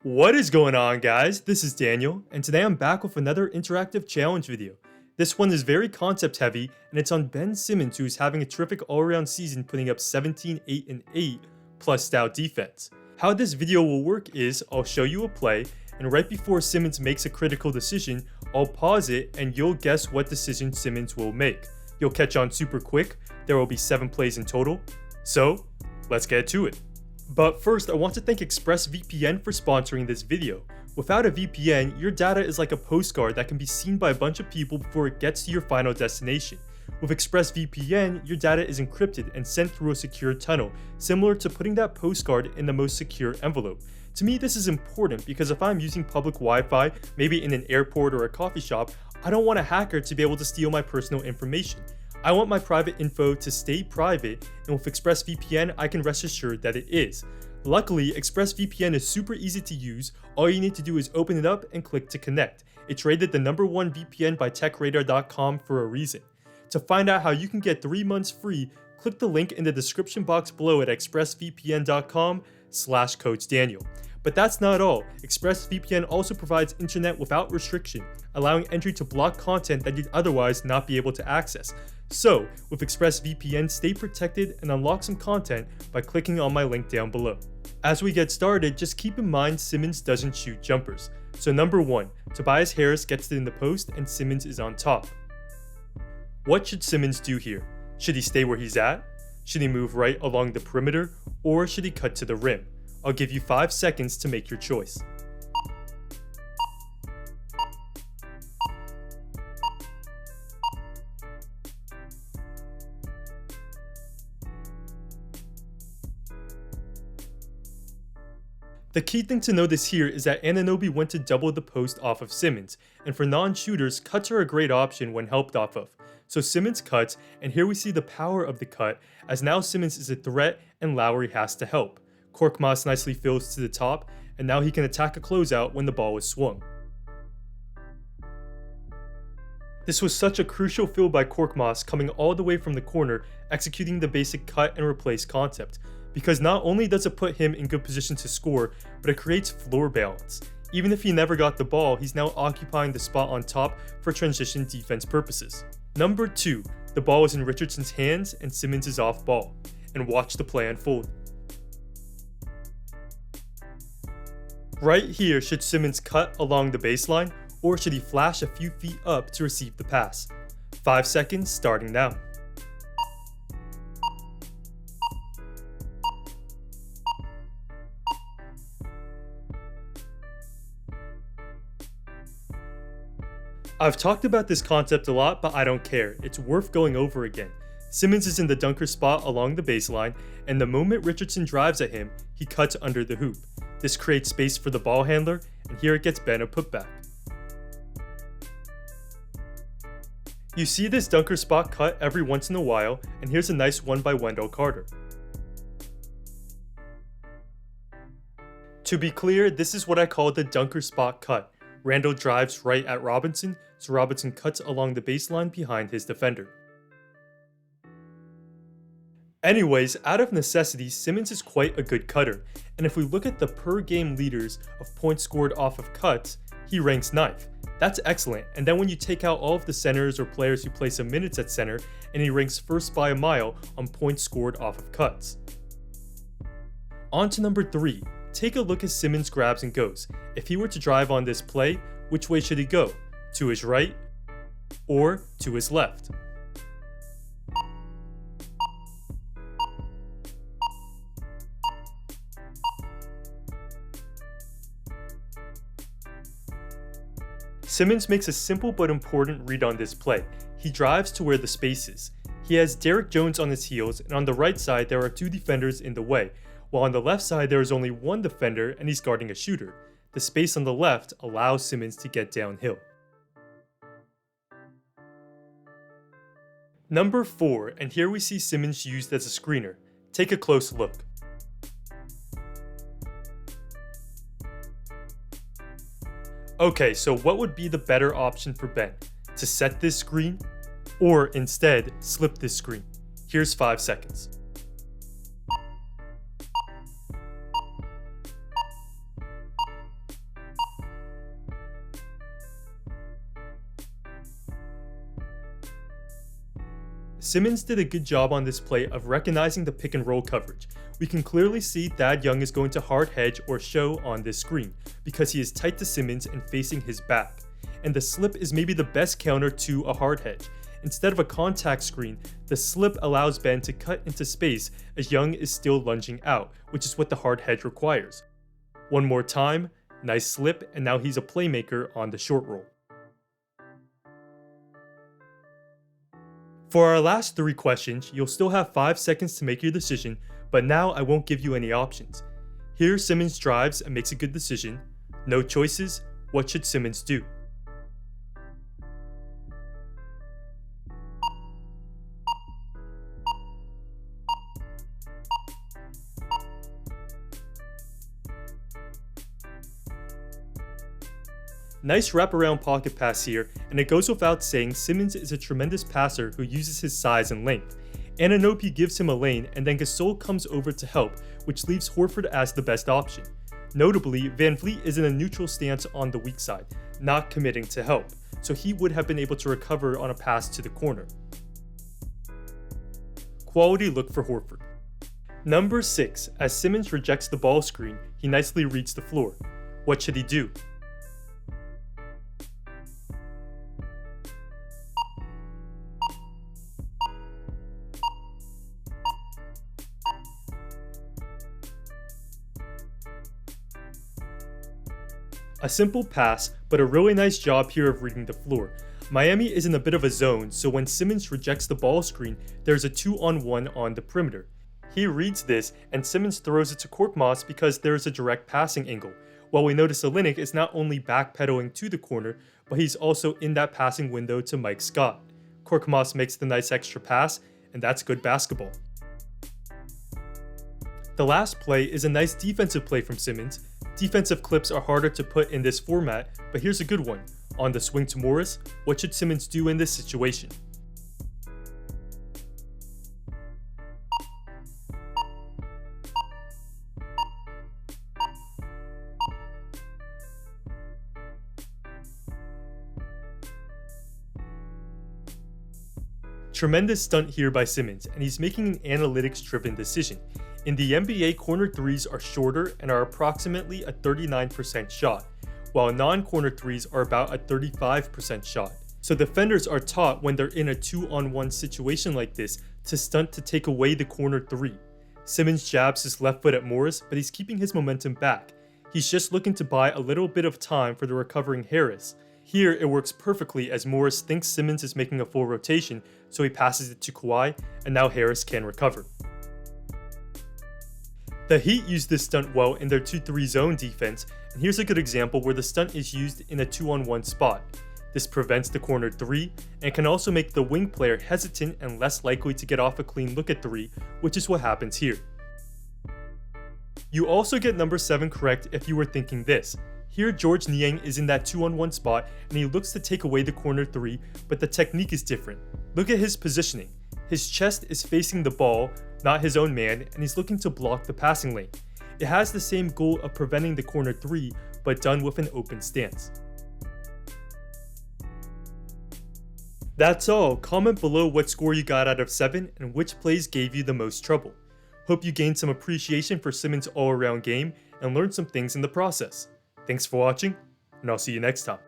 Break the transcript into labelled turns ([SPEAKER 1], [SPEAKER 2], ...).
[SPEAKER 1] What is going on, guys? This is Daniel, and today I'm back with another interactive challenge video. This one is very concept heavy, and it's on Ben Simmons, who is having a terrific all-around season, putting up 17, 8, and 8 plus stout defense. How this video will work is I'll show you a play, and right before Simmons makes a critical decision, I'll pause it and you'll guess what decision Simmons will make. You'll catch on super quick. There will be 7 plays in total. So, let's get to it. But first, I want to thank ExpressVPN for sponsoring this video. Without a VPN, your data is like a postcard that can be seen by a bunch of people before it gets to your final destination. With ExpressVPN, your data is encrypted and sent through a secure tunnel, similar to putting that postcard in the most secure envelope. To me, this is important because if I'm using public Wi-Fi, maybe in an airport or a coffee shop, I don't want a hacker to be able to steal my personal information. I want my private info to stay private, and with ExpressVPN, I can rest assured that it is. Luckily, ExpressVPN is super easy to use. All you need to do is open it up and click to connect. It's rated the #1 VPN by TechRadar.com for a reason. To find out how you can get 3 months free, click the link in the description box below at expressvpn.com/CoachDaniel. But that's not all. ExpressVPN also provides internet without restriction, allowing entry to block content that you'd otherwise not be able to access. So, with ExpressVPN, stay protected and unlock some content by clicking on my link down below. As we get started, just keep in mind Simmons doesn't shoot jumpers. So number 1, Tobias Harris gets it in the post and Simmons is on top. What should Simmons do here? Should he stay where he's at? Should he move right along the perimeter? Or should he cut to the rim? I'll give you 5 seconds to make your choice. The key thing to notice here is that Anunoby went to double the post off of Simmons, and for non-shooters, cuts are a great option when helped off of. So Simmons cuts, and here we see the power of the cut, as now Simmons is a threat and Lowry has to help. Korkmaz nicely fills to the top, and now he can attack a closeout when the ball is swung. This was such a crucial fill by Korkmaz, coming all the way from the corner, executing the basic cut and replace concept, because not only does it put him in good position to score, but it creates floor balance. Even if he never got the ball, he's now occupying the spot on top for transition defense purposes. Number 2, the ball is in Richardson's hands and Simmons is off ball, and watch the play unfold. Right here, should Simmons cut along the baseline, or should he flash a few feet up to receive the pass? 5 seconds starting now. I've talked about this concept a lot, but I don't care. It's worth going over again. Simmons is in the dunker spot along the baseline, and the moment Richardson drives at him, he cuts under the hoop. This creates space for the ball handler, and here it gets Ben a putback. You see this dunker spot cut every once in a while, and here's a nice one by Wendell Carter. To be clear, this is what I call the dunker spot cut. Randall drives right at Robinson, so Robinson cuts along the baseline behind his defender. Anyways, out of necessity, Simmons is quite a good cutter, and if we look at the per game leaders of points scored off of cuts, he ranks 9th. That's excellent, and then when you take out all of the centers or players who play some minutes at center, and he ranks first by a mile on points scored off of cuts. On to number 3, take a look as Simmons grabs and goes. If he were to drive on this play, which way should he go? To his right or to his left? Simmons makes a simple but important read on this play. He drives to where the space is. He has Derrick Jones on his heels, and on the right side there are 2 defenders in the way, while on the left side there is only 1 defender and he's guarding a shooter. The space on the left allows Simmons to get downhill. Number 4, and here we see Simmons used as a screener. Take a close look. Okay, so what would be the better option for Ben? To set this screen, or instead, slip this screen? Here's 5 seconds. Simmons did a good job on this play of recognizing the pick and roll coverage. We can clearly see Thad Young is going to hard hedge or show on this screen because he is tight to Simmons and facing his back. And the slip is maybe the best counter to a hard hedge. Instead of a contact screen, the slip allows Ben to cut into space as Young is still lunging out, which is what the hard hedge requires. One more time, nice slip, and now he's a playmaker on the short roll. For our last 3 questions, you'll still have 5 seconds to make your decision, but now I won't give you any options. Here Simmons drives and makes a good decision. No choices, what should Simmons do? Nice wraparound pocket pass here, and it goes without saying Simmons is a tremendous passer who uses his size and length. Anunoby gives him a lane, and then Gasol comes over to help, which leaves Horford as the best option. Notably, Van Vliet is in a neutral stance on the weak side, not committing to help, so he would have been able to recover on a pass to the corner. Quality look for Horford. Number 6, as Simmons rejects the ball screen, he nicely reads the floor. What should he do? A simple pass, but a really nice job here of reading the floor. Miami is in a bit of a zone, so when Simmons rejects the ball screen, there's a 2-on-1 on the perimeter. He reads this, and Simmons throws it to Korkmaz because there is a direct passing angle, while we notice Olynyk is not only backpedaling to the corner, but he's also in that passing window to Mike Scott. Korkmaz makes the nice extra pass, and that's good basketball. The last play is a nice defensive play from Simmons. Defensive clips are harder to put in this format, but here's a good one. On the swing to Morris, what should Simmons do in this situation? Tremendous stunt here by Simmons, and he's making an analytics-driven decision. In the NBA, corner threes are shorter and are approximately a 39% shot, while non-corner threes are about a 35% shot. So defenders are taught when they're in a 2-on-1 situation like this to stunt to take away the corner three. Simmons jabs his left foot at Morris, but he's keeping his momentum back. He's just looking to buy a little bit of time for the recovering Harris. Here it works perfectly as Morris thinks Simmons is making a full rotation, so he passes it to Kawhi, and now Harris can recover. The Heat used this stunt well in their 2-3 zone defense, and here's a good example where the stunt is used in a 2-on-1 spot. This prevents the corner 3, and can also make the wing player hesitant and less likely to get off a clean look at 3, which is what happens here. You also get number 7 correct if you were thinking this. Here George Niang is in that 2-on-1 spot, and he looks to take away the corner 3, but the technique is different. Look at his positioning. His chest is facing the ball, not his own man, and he's looking to block the passing lane. It has the same goal of preventing the corner 3, but done with an open stance. That's all. Comment below what score you got out of 7 and which plays gave you the most trouble. Hope you gained some appreciation for Simmons' all-around game and learned some things in the process. Thanks for watching, and I'll see you next time.